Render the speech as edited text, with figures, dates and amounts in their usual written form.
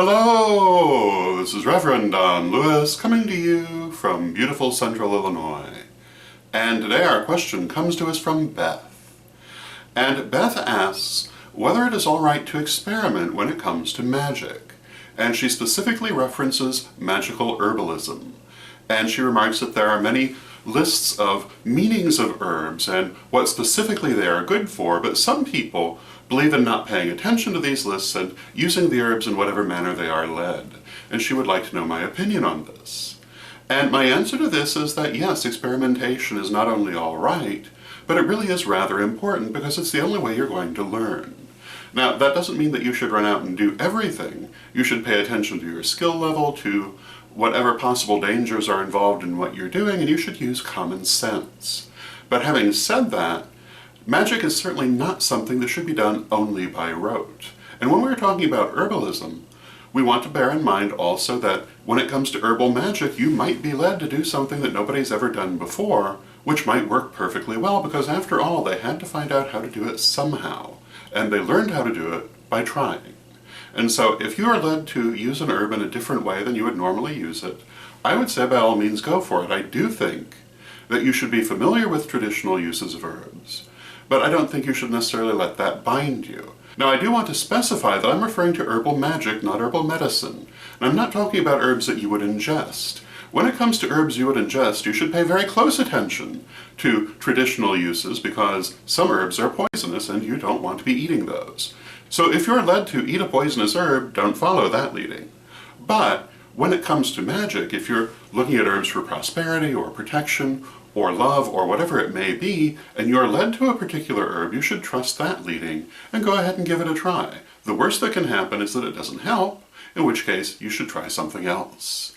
Hello! This is Reverend Don Lewis coming to you from beautiful central Illinois. And today our question comes to us from Beth. And Beth asks whether it is alright to experiment when it comes to magic. And she specifically references magical herbalism. And she remarks that there are many lists of meanings of herbs and what specifically they are good for, but some people believe in not paying attention to these lists and using the herbs in whatever manner they are led. And she would like to know my opinion on this. And my answer to this is that yes, experimentation is not only all right, but it really is rather important because it's the only way you're going to learn. Now, that doesn't mean that you should run out and do everything. You should pay attention to your skill level, to whatever possible dangers are involved in what you're doing, and you should use common sense. But having said that, magic is certainly not something that should be done only by rote. And when we're talking about herbalism, we want to bear in mind also that when it comes to herbal magic, you might be led to do something that nobody's ever done before, which might work perfectly well, because after all, they had to find out how to do it somehow. And they learned how to do it by trying. And so if you are led to use an herb in a different way than you would normally use it, I would say by all means go for it. I do think that you should be familiar with traditional uses of herbs, but I don't think you should necessarily let that bind you. Now, I do want to specify that I'm referring to herbal magic, not herbal medicine. And I'm not talking about herbs that you would ingest. When it comes to herbs you would ingest, you should pay very close attention to traditional uses because some herbs are poisonous and you don't want to be eating those. So if you're led to eat a poisonous herb, don't follow that leading. But when it comes to magic, if you're looking at herbs for prosperity or protection or love or whatever it may be, and you're led to a particular herb, you should trust that leading and go ahead and give it a try. The worst that can happen is that it doesn't help, in which case you should try something else.